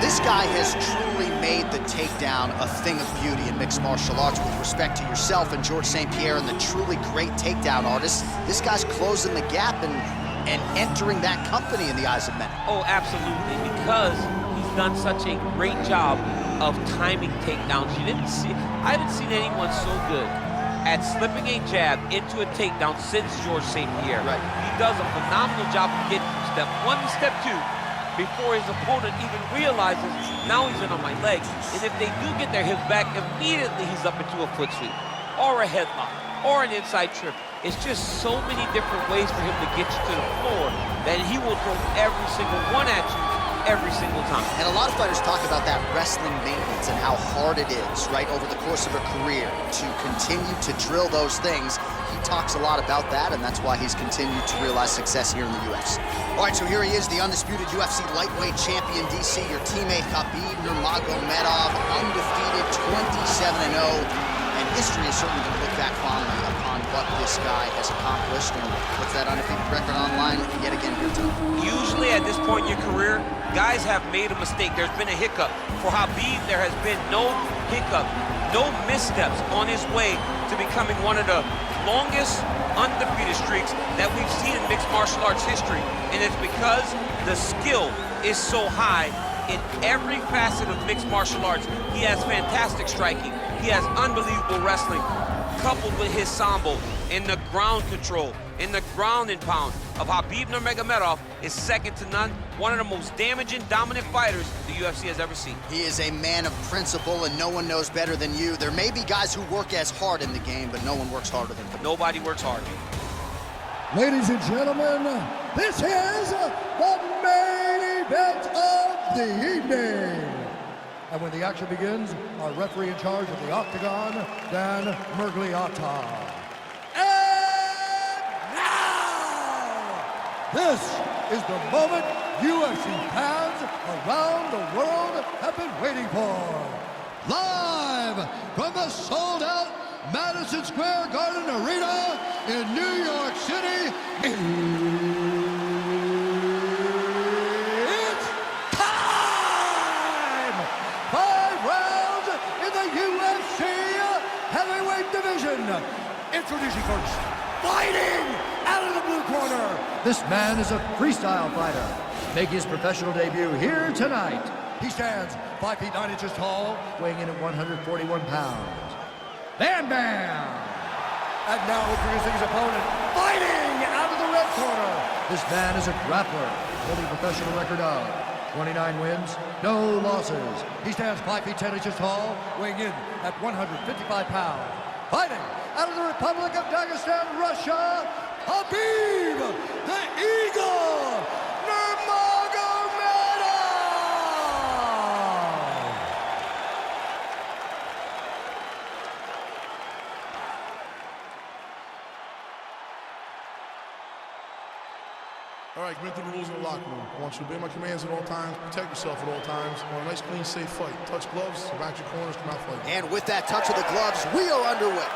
This guy has truly made the takedown a thing of beauty in mixed martial arts. With respect to yourself and George St. Pierre and the truly great takedown artists, this guy's closing the gap and entering that company in the eyes of many. Oh, absolutely, because he's done such a great job of timing takedowns. I didn't see anyone so good at slipping a jab into a takedown since George St. Pierre. Right. He does a phenomenal job of getting from step 1 to step 2 before his opponent even realizes now he's in on my leg. And if they do get their hips back, immediately he's up into a foot sweep or a headlock or an inside trip. It's just so many different ways for him to get you to the floor that he will throw every single one at you every single time. And a lot of fighters talk about that wrestling maintenance and how hard it is, right, over the course of a career to continue to drill those things. He talks a lot about that, and that's why he's continued to realize success here in the UFC. All right, so here he is, the undisputed UFC Lightweight Champion, DC, your teammate Khabib Nurmagomedov, undefeated, 27-0. And history is certainly going to look back fondly upon what this guy has accomplished and puts that undefeated record online yet again here tonight. Usually at this point in your career, guys have made a mistake. There's been a hiccup. For Khabib, there has been no hiccup, no missteps on his way to becoming one of the longest undefeated streaks that we've seen in mixed martial arts history. And it's because the skill is so high in every facet of mixed martial arts. He has fantastic striking. He has unbelievable wrestling, coupled with his sambo and the ground control and the ground and pound of Khabib Nurmagomedov is second to none. One of the most damaging, dominant fighters the UFC has ever seen. He is a man of principle, and no one knows better than you. There may be guys who work as hard in the game, but no one works harder than him. Nobody works harder. Ladies and gentlemen, this is the main event of the evening. And when the action begins, our referee in charge of the Octagon, Dan Mergliata. And now, this is the moment UFC fans around the world have been waiting for. Live from the sold-out Madison Square Garden Arena in New York City, it's time! 5 rounds in the UFC heavyweight division. Introducing first, fighting out of the blue corner. This man is a freestyle fighter, making his professional debut here tonight. He stands 5 feet 9 inches tall, weighing in at 141 pounds. Bam Bam! And now introducing his opponent, fighting out of the red corner. This man is a grappler, holding a professional record of 29 wins, no losses. He stands 5 feet 10 inches tall, weighing in at 155 pounds. Fighting out of the Republic of Dagestan, Russia, Khabib the Eagle Nurmagomedov! All right, commit to the rules in the locker room. I want you to obey my commands at all times, protect yourself at all times. I want a nice, clean, safe fight. Touch gloves, back your corners, come out fighting. And with that touch of the gloves, we are underway.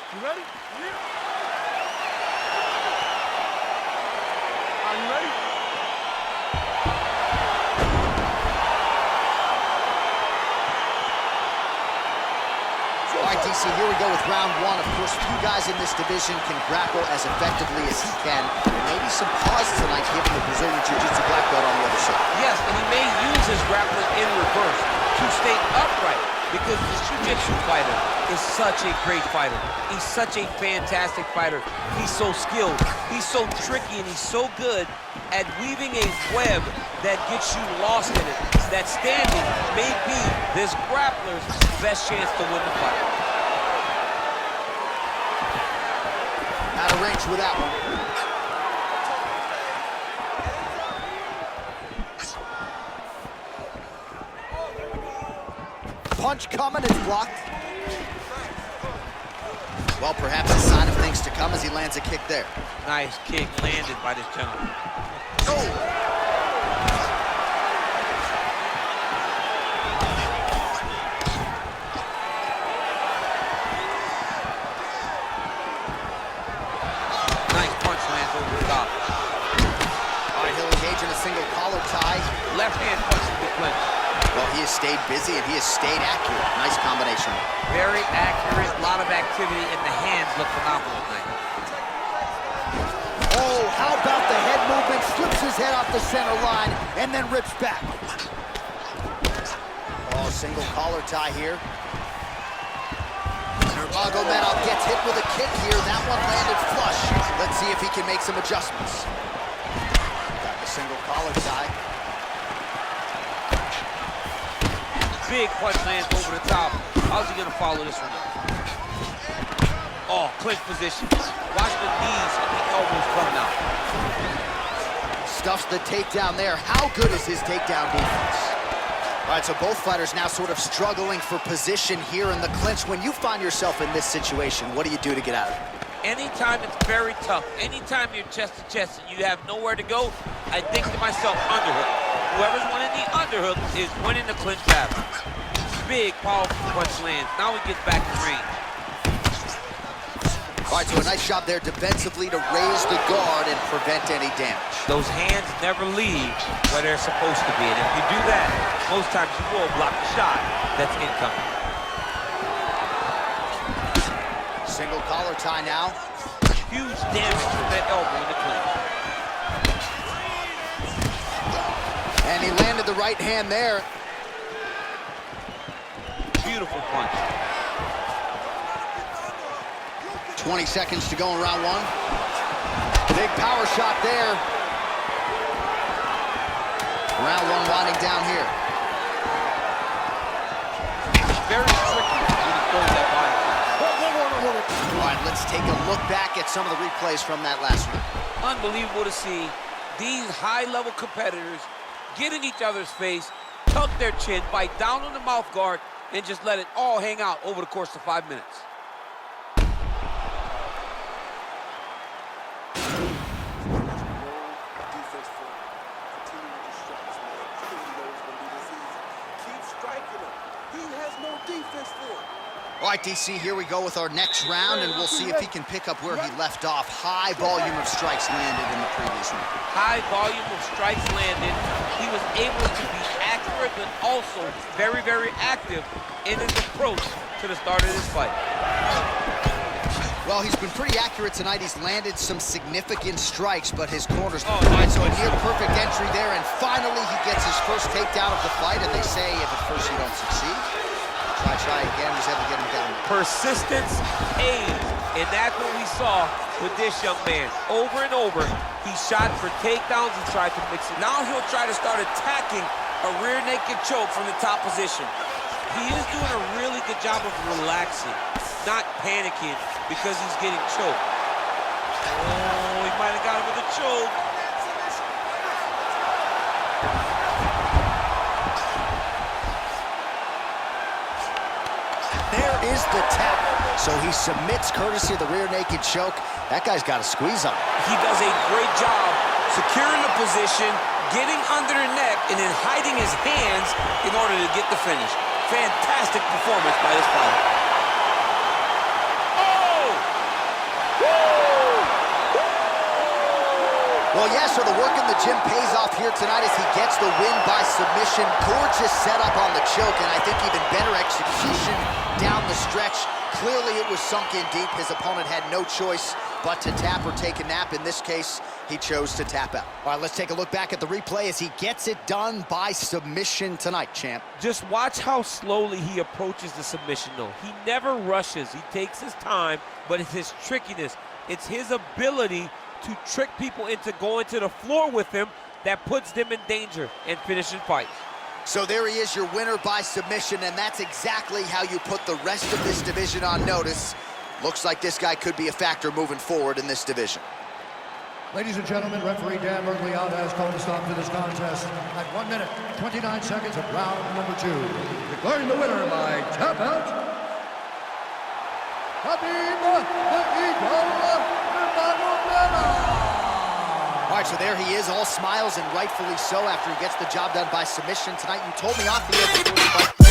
You ready? Yeah. Are you ready? All right, DC, here we go with round 1. Of course, few guys in this division can grapple as effectively as he can. There may be some pause tonight given the Brazilian Jiu-Jitsu black belt on the other side. Yes, and he may use his grappling in reverse to stay upright because this Jiu-Jitsu fighter is such a great fighter. He's such a fantastic fighter. He's so skilled, he's so tricky, and he's so good at weaving a web that gets you lost in it. That standing may be this grappler's best chance to win the fight. Out of range with that one. Punch coming, it's blocked. Well, perhaps a sign of things to come as he lands a kick there. Nice kick landed by this gentleman. Oh! exchange and a single collar tie. Left hand punches the clinch. Well, he has stayed busy and he has stayed accurate. Nice combination. Very accurate, a lot of activity, and the hands look phenomenal tonight. Oh, how about the head movement? Slips his head off the center line and then rips back. Oh, single collar tie here. Nurmagomedov gets hit with a kick here. That one landed flush. Let's see if he can make some adjustments. Got the single collar tie. Big punch lands over the top. How's he gonna follow this one up? Oh, clinch position. Watch the knees and the elbows come now. Stuffs the takedown there. How good is his takedown defense? All right, so both fighters now sort of struggling for position here in the clinch. When you find yourself in this situation, what do you do to get out of it? Anytime it's very tough, anytime you're chest to chest and you have nowhere to go, I think to myself, underhook. Whoever's winning the underhook is winning the clinch battle. Big, powerful punch lands. Now he gets back in range. All right, so a nice job there defensively to raise the guard and prevent any damage. Those hands never leave where they're supposed to be, and if you do that, most times you will block the shot that's incoming. Single collar tie now. Huge damage to that elbow in the clinch. And he landed the right hand there. Beautiful punch. 20 seconds to go in round one. Big power shot there. Round one winding down here. Very tricky when he throws that body. All right, let's take a look back at some of the replays from that last round. Unbelievable to see these high-level competitors get in each other's face, tuck their chin, bite down on the mouth guard, and just let it all hang out over the course of 5 minutes. All right, DC, here we go with our next round, and we'll see if he can pick up where he left off. High volume of strikes landed in the previous round. High volume of strikes landed. He was able to be accurate, but also very, very active in his approach to the start of this fight. Well, he's been pretty accurate tonight. He's landed some significant strikes, but his corner's Oh, nice. nice. So a near perfect entry there, and finally he gets his first takedown of the fight, and they say if at first you don't succeed, try again. He's able to get him down. Persistence pays, and that's what we saw with this young man. Over and over, he shot for takedowns and tried to mix it. Now he'll try to start attacking a rear naked choke from the top position. He is doing a really good job of relaxing, not panicking because he's getting choked. Oh, he might have got him with a choke. There is the tap. So he submits courtesy of the rear naked choke. That guy's got a squeeze on him. He does a great job securing the position, getting under the neck, and then hiding his hands in order to get the finish. Fantastic performance by this fighter. Oh! Well, yeah, so the work in the gym pays off here tonight as he gets the win by submission. Gorgeous setup on the choke, and I think even better execution down the stretch. Clearly it was sunk in deep. His opponent had no choice but to tap or take a nap. In this case, he chose to tap out. All right, let's take a look back at the replay as he gets it done by submission tonight, champ. Just watch how slowly he approaches the submission, though. He never rushes. He takes his time, but it's his trickiness. It's his ability to trick people into going to the floor with him that puts them in danger and finishing fights. So there he is, your winner by submission, and that's exactly how you put the rest of this division on notice. Looks like this guy could be a factor moving forward in this division. Ladies and gentlemen, referee Dan Mergliotta has called a stop to this contest at 1 minute, 29 seconds of round number 2. Declaring the winner by tap out, Khabib Nurmagomedov. All right, so there he is, all smiles and rightfully so after he gets the job done by submission tonight. You told me off the air before the fight.